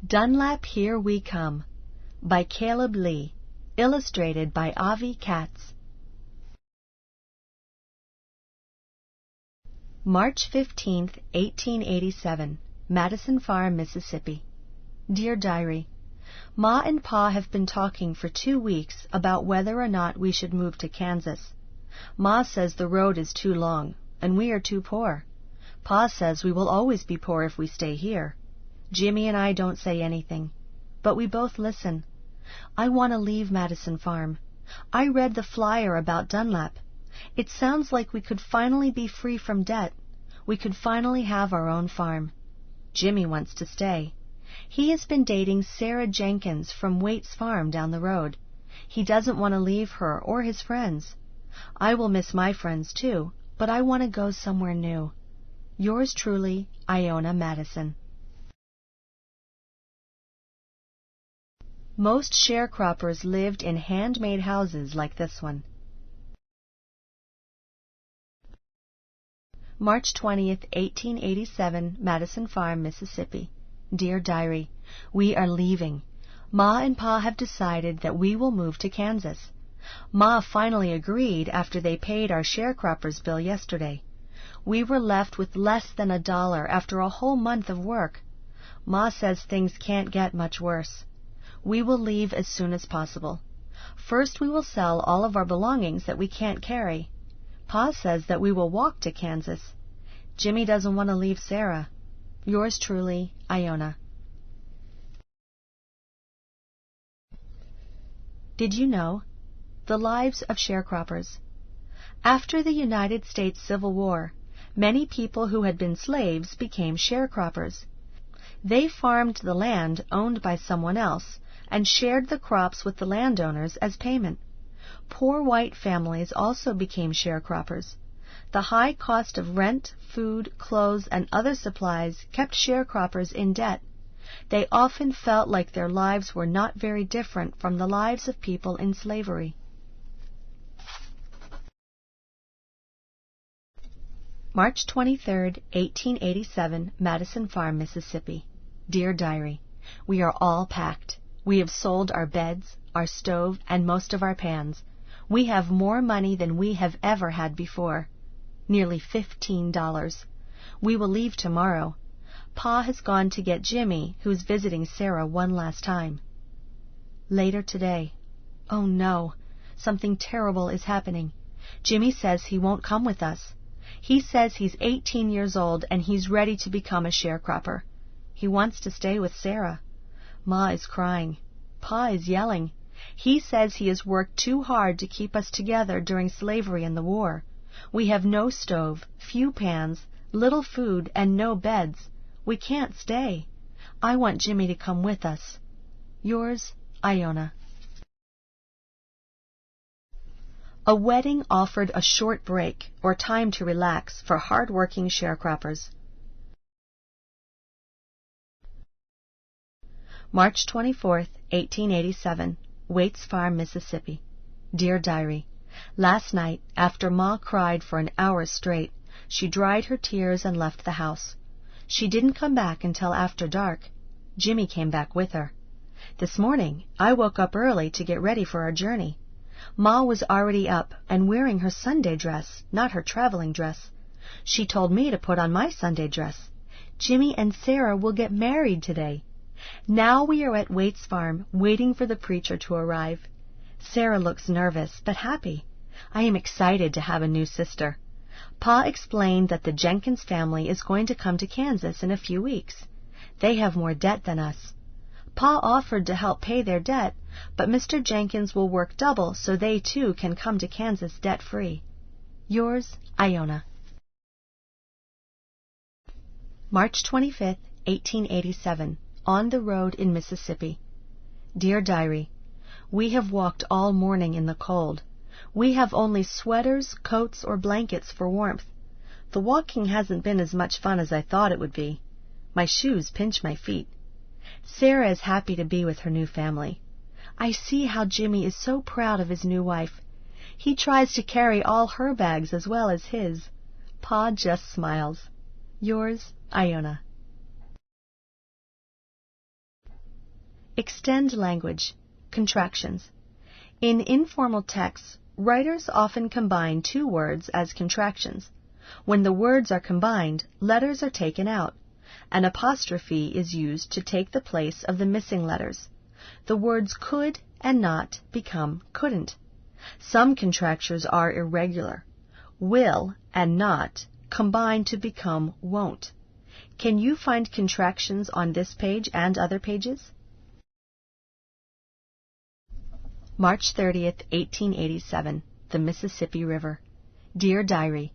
Dunlap, Here We Come by Caleb Lee, illustrated by Avi Katz. March 15, 1887, Madison Farm, Mississippi. Dear Diary, Ma and Pa have been talking for 2 weeks about whether or not we should move to Kansas. Ma says the road is too long, and we are too poor. Pa says we will always be poor if we stay here. Jimmy and I don't say anything, but we both listen. I want to leave Madison Farm. I read the flyer about Dunlap. It sounds like we could finally be free from debt. We could finally have our own farm. Jimmy wants to stay. He has been dating Sarah Jenkins from Waite's Farm down the road. He doesn't want to leave her or his friends. I will miss my friends too, but I want to go somewhere new. Yours truly, Iona Madison. Most sharecroppers lived in handmade houses like this one. March 20th, 1887, Madison Farm, Mississippi. Dear Diary, we are leaving. Ma and Pa have decided that we will move to Kansas. Ma finally agreed after they paid our sharecroppers bill yesterday. We were left with less than $1 after a whole month of work. Ma says things can't get much worse. We will leave as soon as possible. First we will sell all of our belongings that we can't carry. Pa says that we will walk to Kansas. Jimmy doesn't want to leave Sarah. Yours truly, Iona. Did you know? The lives of sharecroppers. After the United States Civil War, many people who had been slaves became sharecroppers. They farmed the land owned by someone else and shared the crops with the landowners as payment. Poor white families also became sharecroppers. The high cost of rent, food, clothes, and other supplies kept sharecroppers in debt. They often felt like their lives were not very different from the lives of people in slavery. March 23, 1887, Madison Farm, Mississippi. Dear Diary, we are all packed. We have sold our beds, our stove, and most of our pans. We have more money than we have ever had before. Nearly $15. We will leave tomorrow. Pa has gone to get Jimmy, who's visiting Sarah one last time. Later today. Oh no, something terrible is happening. Jimmy says he won't come with us. He says he's 18 years old and he's ready to become a sharecropper. He wants to stay with Sarah. Ma is crying. Pa is yelling. He says he has worked too hard to keep us together during slavery and the war. We have no stove, few pans, little food, and no beds. We can't stay. I want Jimmy to come with us. Yours, Iona. A wedding offered a short break, or time to relax, for hard-working sharecroppers. March 24, 1887, Waite's Farm, Mississippi. Dear Diary, last night, after Ma cried for an hour straight, she dried her tears and left the house. She didn't come back until after dark. Jimmy came back with her. This morning, I woke up early to get ready for our journey. Ma was already up and wearing her Sunday dress, not her traveling dress. She told me to put on my Sunday dress. Jimmy and Sarah will get married today. Now we are at Waite's Farm, waiting for the preacher to arrive. Sarah looks nervous, but happy. I am excited to have a new sister. Pa explained that the Jenkins family is going to come to Kansas in a few weeks. They have more debt than us. Pa offered to help pay their debt, but Mr. Jenkins will work double so they too can come to Kansas debt-free. Yours, Iona. March 25, 1887, On the Road in Mississippi. Dear Diary, we have walked all morning in the cold. We have only sweaters, coats, or blankets for warmth. The walking hasn't been as much fun as I thought it would be. My shoes pinch my feet. Sarah is happy to be with her new family. I see how Jimmy is so proud of his new wife. He tries to carry all her bags as well as his. Pa just smiles. Yours, Iona. Extend language. Contractions. In informal texts, writers often combine two words as contractions. When the words are combined, letters are taken out. An apostrophe is used to take the place of the missing letters. The words could and not become couldn't. Some contractures are irregular. Will and not combine to become won't. Can you find contractions on this page and other pages? March 30th, 1887, the Mississippi River. Dear Diary,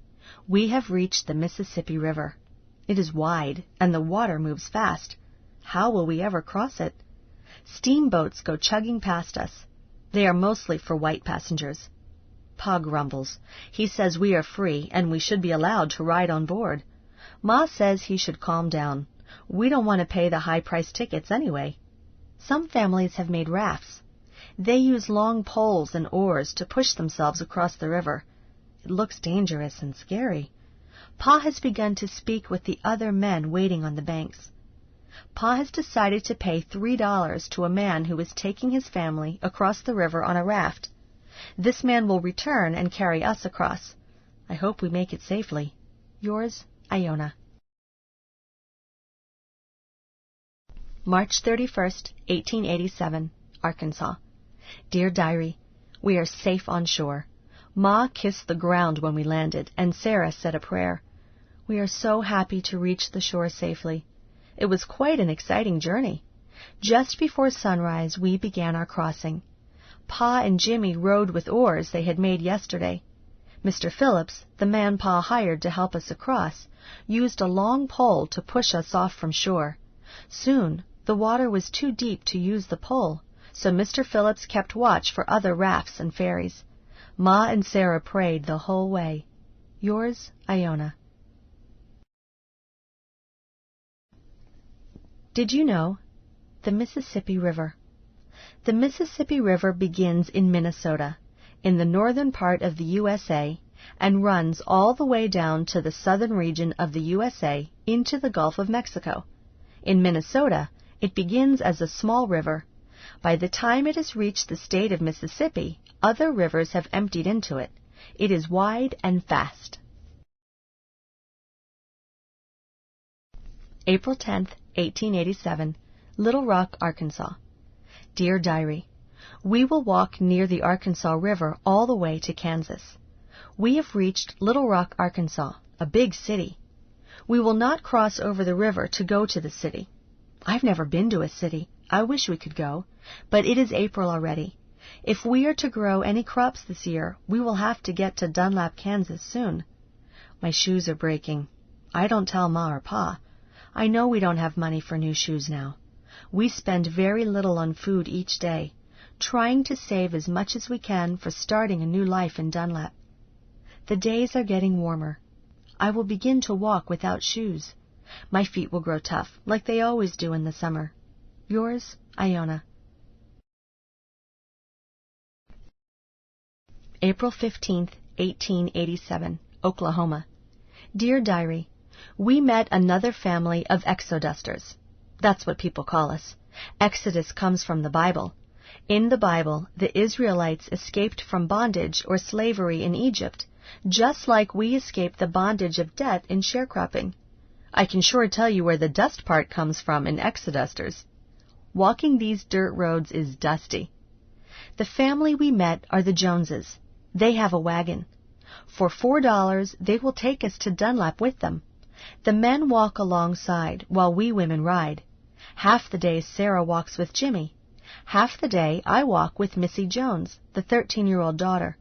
we have reached the Mississippi River. It is wide, and the water moves fast. How will we ever cross it? Steamboats go chugging past us. They are mostly for white passengers. Pa grumbles. He says we are free, and we should be allowed to ride on board. Ma says he should calm down. We don't want to pay the high-priced tickets anyway. Some families have made rafts. They use long poles and oars to push themselves across the river. It looks dangerous and scary. Pa has begun to speak with the other men waiting on the banks. Pa has decided to pay $3 to a man who is taking his family across the river on a raft. This man will return and carry us across. I hope we make it safely. Yours, Iona. March 31st, 1887, Arkansas. Dear Diary, we are safe on shore. Ma kissed the ground when we landed, and Sarah said a prayer. We are so happy to reach the shore safely. It was quite an exciting journey. Just before sunrise, we began our crossing. Pa and Jimmy rowed with oars they had made yesterday. Mr. Phillips, the man Pa hired to help us across, used a long pole to push us off from shore. Soon, the water was too deep to use the pole, so Mr. Phillips kept watch for other rafts and ferries. Ma and Sarah prayed the whole way. Yours, Iona. Did you know? The Mississippi River. The Mississippi River begins in Minnesota, in the northern part of the USA, and runs all the way down to the southern region of the USA into the Gulf of Mexico. In Minnesota, it begins as a small river. By the time it has reached the state of Mississippi, other rivers have emptied into it. It is wide and fast. April 10th, 1887, Little Rock, Arkansas. Dear Diary, we will walk near the Arkansas River all the way to Kansas. We have reached Little Rock, Arkansas, a big city. We will not cross over the river to go to the city. I've never been to a city. I wish we could go, but it is April already. If we are to grow any crops this year, we will have to get to Dunlap, Kansas soon. My shoes are breaking. I don't tell Ma or Pa. I know we don't have money for new shoes now. We spend very little on food each day, trying to save as much as we can for starting a new life in Dunlap. The days are getting warmer. I will begin to walk without shoes. My feet will grow tough, like they always do in the summer. Yours, Iona. April 15th, 1887, Oklahoma. Dear Diary, we met another family of exodusters. That's what people call us. Exodus comes from the Bible. In the Bible, the Israelites escaped from bondage or slavery in Egypt, just like we escaped the bondage of debt in sharecropping. I can sure tell you where the dust part comes from in exodusters. Walking these dirt roads is dusty. The family we met are the Joneses. They have a wagon. For $4, they will take us to Dunlap with them. The men walk alongside while we women ride. Half the day Sarah walks with Jimmy. Half the day I walk with Missy Jones, the 13-year-old daughter.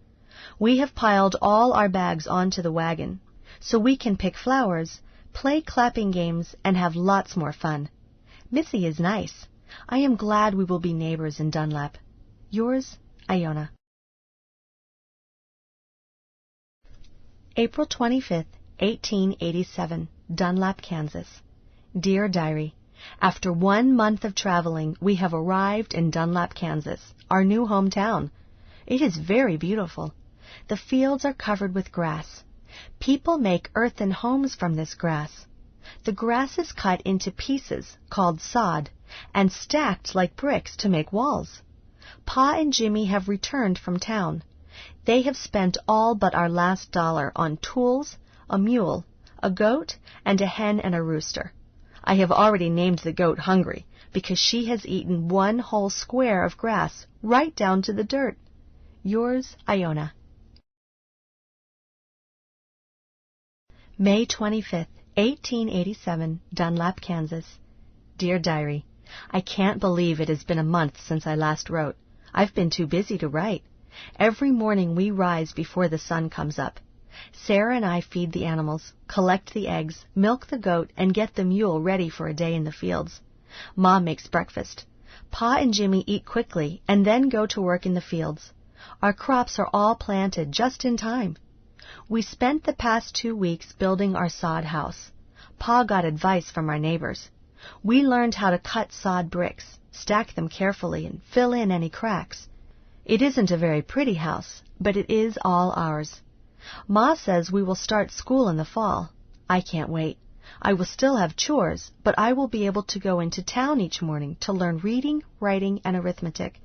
We have piled all our bags onto the wagon, so we can pick flowers, play clapping games, and have lots more fun. Missy is nice. I am glad we will be neighbors in Dunlap. Yours, Iona. April 25th, 1887, Dunlap, Kansas. Dear Diary, after 1 month of traveling, we have arrived in Dunlap, Kansas, our new hometown. It is very beautiful. The fields are covered with grass. People make earthen homes from this grass. The grass is cut into pieces called sod, and stacked like bricks to make walls. Pa and Jimmy have returned from town. They have spent all but our last dollar on tools, a mule, a goat, and a hen and a rooster. I have already named the goat Hungry because she has eaten one whole square of grass right down to the dirt. Yours, Iona. May 25th, 1887, Dunlap, Kansas. Dear Diary, I can't believe it has been a month since I last wrote. I've been too busy to write. Every morning we rise before the sun comes up. Sarah and I feed the animals, collect the eggs, milk the goat, and get the mule ready for a day in the fields. Ma makes breakfast. Pa and Jimmy eat quickly and then go to work in the fields. Our crops are all planted just in time. We spent the past 2 weeks building our sod house. Pa got advice from our neighbors. We learned how to cut sod bricks, stack them carefully, and fill in any cracks. It isn't a very pretty house, but it is all ours. Ma says we will start school in the fall. I can't wait. I will still have chores, but I will be able to go into town each morning to learn reading, writing, and arithmetic.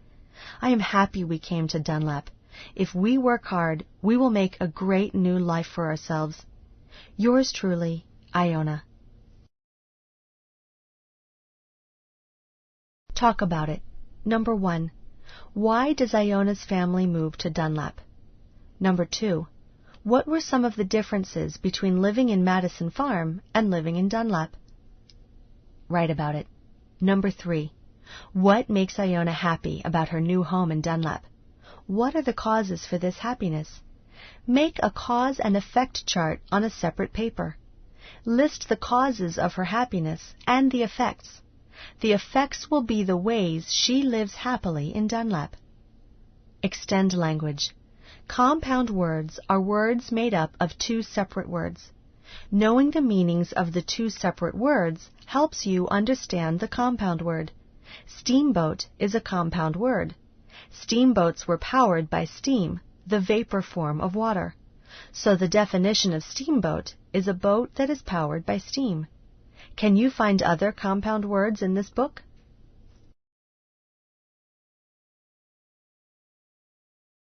I am happy we came to Dunlap. If we work hard, we will make a great new life for ourselves. Yours truly, Iona. Talk about it. Number 1. Why does Iona's family move to Dunlap? Number 2. What were some of the differences between living in Madison Farm and living in Dunlap? Write about it. Number 3. What makes Iona happy about her new home in Dunlap? What are the causes for this happiness? Make a cause and effect chart on a separate paper. List the causes of her happiness and the effects. The effects will be the ways she lives happily in Dunlap. Extend language. Compound words are words made up of 2 separate words. Knowing the meanings of the 2 separate words helps you understand the compound word. Steamboat is a compound word. Steamboats were powered by steam, the vapor form of water. So the definition of steamboat is a boat that is powered by steam. Can you find other compound words in this book?